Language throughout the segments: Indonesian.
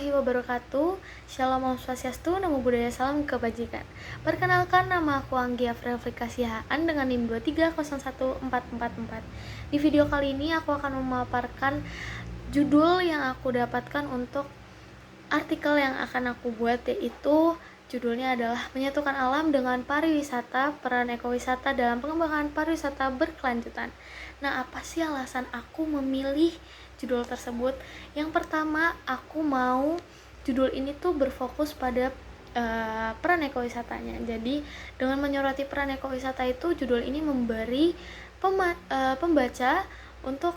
warahmatullahi wabarakatuh. Shalom Om Swastiastu, Namo Buddhaya, salam kebajikan. Perkenalkan, nama aku Anggia Frelfrika Sihaan dengan NIM 2301444. Di video kali ini aku akan memaparkan judul yang aku dapatkan untuk artikel yang akan aku buat, yaitu judulnya adalah Menyatukan Alam dengan Pariwisata, Peran Ekowisata dalam Pengembangan Pariwisata Berkelanjutan. Nah, apa sih alasan aku memilih judul tersebut? Yang pertama, aku mau judul ini tuh berfokus pada peran ekowisatanya. Jadi, dengan menyoroti peran ekowisata itu, judul ini memberi pembaca untuk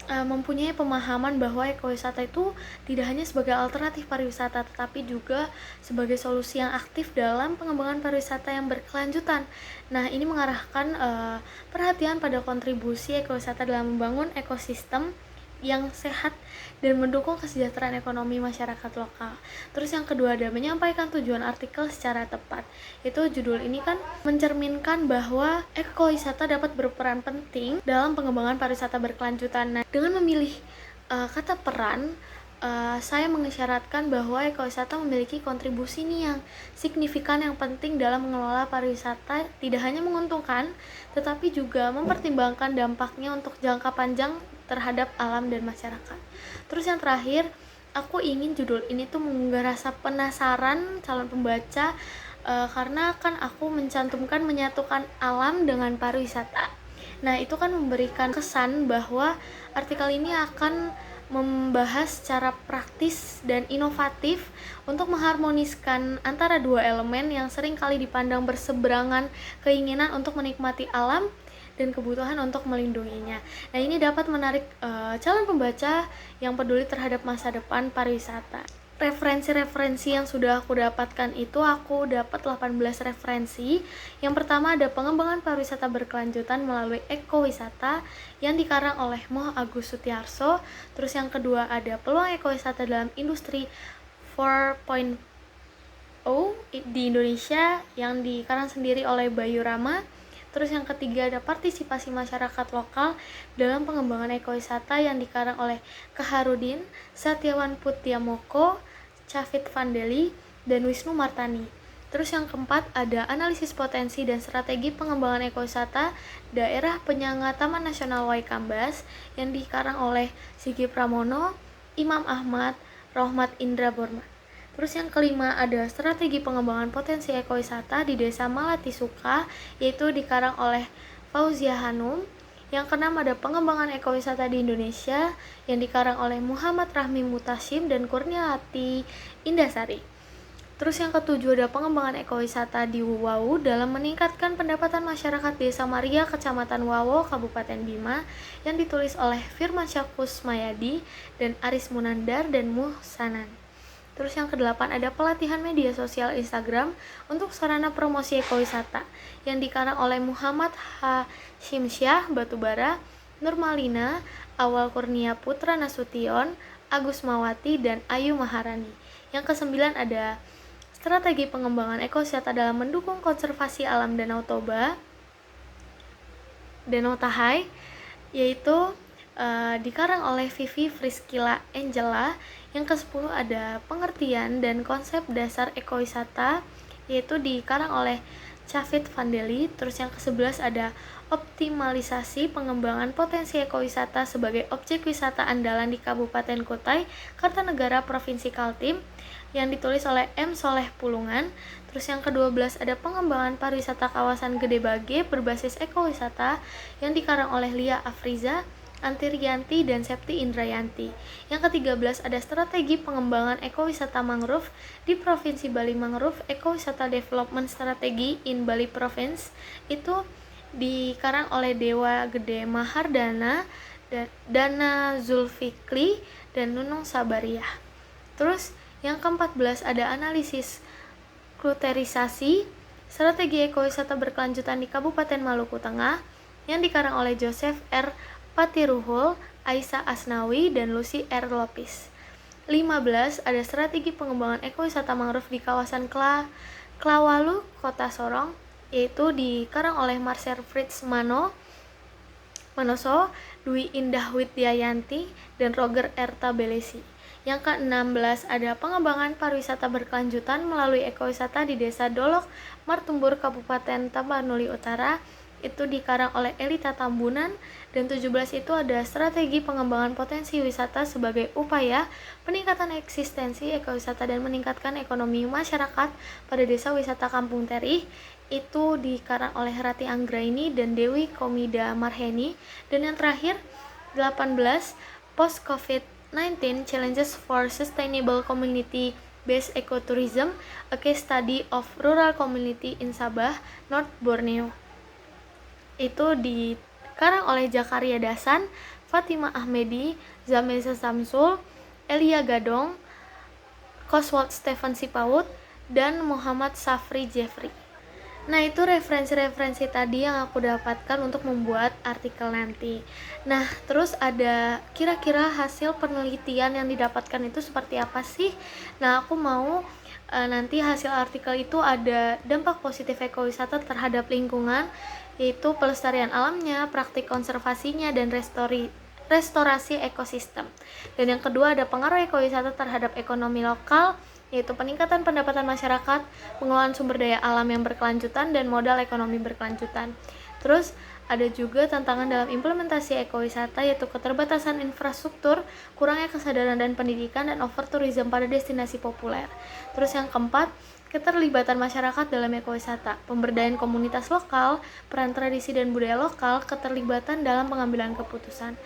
mempunyai pemahaman bahwa ekowisata itu tidak hanya sebagai alternatif pariwisata, tetapi juga sebagai solusi yang aktif dalam pengembangan pariwisata yang berkelanjutan. Nah, ini mengarahkan perhatian pada kontribusi ekowisata dalam membangun ekosistem yang sehat dan mendukung kesejahteraan ekonomi masyarakat lokal. Terus yang kedua ada menyampaikan tujuan artikel secara tepat. Itu judul ini kan mencerminkan bahwa ekowisata dapat berperan penting dalam pengembangan pariwisata berkelanjutan. Nah, dengan memilih kata peran, saya mengisyaratkan bahwa ekowisata memiliki kontribusi nih yang signifikan yang penting dalam mengelola pariwisata, tidak hanya menguntungkan tetapi juga mempertimbangkan dampaknya untuk jangka panjang terhadap alam dan masyarakat. Terus yang terakhir, aku ingin judul ini tuh menggugah rasa penasaran calon pembaca, karena kan aku mencantumkan menyatukan alam dengan pariwisata. Nah, itu kan memberikan kesan bahwa artikel ini akan membahas secara praktis dan inovatif untuk mengharmoniskan antara dua elemen yang sering kali dipandang berseberangan, keinginan untuk menikmati alam dan kebutuhan untuk melindunginya. Nah, ini dapat menarik calon pembaca yang peduli terhadap masa depan pariwisata. Referensi-referensi yang sudah aku dapatkan itu, aku dapat 18 referensi. Yang pertama ada pengembangan pariwisata berkelanjutan melalui ekowisata yang dikarang oleh Moh Agus Sutiarso. Terus yang kedua ada peluang ekowisata dalam industri 4.0 di Indonesia yang dikarang sendiri oleh Bayu Rama. Terus yang ketiga ada partisipasi masyarakat lokal dalam pengembangan ekowisata yang dikarang oleh Kaharudin, Satyawan Putiamoko, Chavit Vandeli, dan Wisnu Martani. Terus yang keempat ada analisis potensi dan strategi pengembangan ekowisata daerah penyangga Taman Nasional Waikambas yang dikarang oleh Sigi Pramono, Imam Ahmad, Rohmat Indra Borman. Terus yang kelima ada strategi pengembangan potensi ekowisata di Desa Malatisuka, yaitu dikarang oleh Fauzia Hanum. Yang keenam ada pengembangan ekowisata di Indonesia yang dikarang oleh Muhammad Rahmi Mutasim dan Kurniawati Indasari. Terus yang ketujuh ada pengembangan ekowisata di Wawo dalam meningkatkan pendapatan masyarakat Desa Maria, Kecamatan Wawo, Kabupaten Bima, yang ditulis oleh Firman Syakus Mayadi dan Aris Munandar dan Muhsanan. Terus yang kedelapan ada pelatihan media sosial Instagram untuk sarana promosi ekowisata yang dikarang oleh Muhammad Hashim Syah Batubara, Nurmalina, Awal Kurnia Putra Nasution, Agus Mawati, dan Ayu Maharani. Yang kesembilan ada strategi pengembangan ekowisata dalam mendukung konservasi alam Danau Toba, Danau Tahai, yaitu dikarang oleh Vivi Friskila Angela. Yang ke-10 ada pengertian dan konsep dasar ekowisata, yaitu dikarang oleh Chavit Vandeli. Terus yang ke-11 ada optimalisasi pengembangan potensi ekowisata sebagai objek wisata andalan di Kabupaten Kutai Kartanegara Provinsi Kaltim yang ditulis oleh M. Soleh Pulungan. Terus yang ke-12 ada pengembangan pariwisata kawasan Gede Bage berbasis ekowisata yang dikarang oleh Lia Afriza, Antirianti, dan Septi Indrayanti. Yang ke-13 ada strategi pengembangan ekowisata mangrove di Provinsi Bali Mangrove Ekowisata Development Strategy in Bali Province, itu dikarang oleh Dewa Gede Mahardana, Dana Zulfikri, dan Nunung Sabariah. Terus yang ke-14 ada analisis kluterisasi strategi ekowisata berkelanjutan di Kabupaten Maluku Tengah yang dikarang oleh Joseph R. Patiruhul, Aisyah Asnawi, dan Lucy R. Lopis. 15 ada strategi pengembangan ekowisata mangrove di kawasan Klawalu, Kota Sorong, yaitu dikarang oleh Marcel Fritz Manoso, Dwi Indah Widyayanti, dan Roger R. Tabelesi. Yang ke-16 ada pengembangan pariwisata berkelanjutan melalui ekowisata di Desa Dolok Martumbur, Kabupaten Tapanuli Utara. Itu dikarang oleh Elita Tambunan. Dan 17 itu ada strategi pengembangan potensi wisata sebagai upaya peningkatan eksistensi ekowisata dan meningkatkan ekonomi masyarakat pada desa wisata Kampung Terih. Itu dikarang oleh Rati Anggraini dan Dewi Komida Marheni. Dan yang terakhir 18 Post COVID-19 Challenges for Sustainable Community Based Ecotourism, a case study of rural community in Sabah, North Borneo. Itu dikarang oleh Jakaria Dasan, Fatima Ahmedi, Zameza Samsul, Elia Gadong, Coswald Stephen Sipaut, dan Muhammad Safri Jeffrey. Nah, itu referensi-referensi tadi yang aku dapatkan untuk membuat artikel nanti. Nah, terus ada kira-kira hasil penelitian yang didapatkan itu seperti apa sih? Nah, aku mau nanti hasil artikel itu ada dampak positif ekowisata terhadap lingkungan, yaitu pelestarian alamnya, praktik konservasinya, dan restorasi ekosistem. Dan yang kedua ada pengaruh ekowisata terhadap ekonomi lokal, yaitu peningkatan pendapatan masyarakat, pengelolaan sumber daya alam yang berkelanjutan, dan modal ekonomi berkelanjutan. Terus ada juga tantangan dalam implementasi ekowisata, yaitu keterbatasan infrastruktur, kurangnya kesadaran dan pendidikan, dan overtourism pada destinasi populer. Terus yang keempat, keterlibatan masyarakat dalam ekowisata, pemberdayaan komunitas lokal, peran tradisi dan budaya lokal, keterlibatan dalam pengambilan keputusan.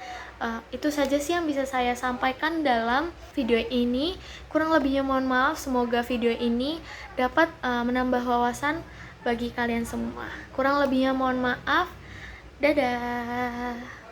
Itu saja sih yang bisa saya sampaikan dalam video ini. Kurang lebihnya mohon maaf, semoga video ini dapat menambah wawasan bagi kalian semua. Kurang lebihnya mohon maaf. Dadah.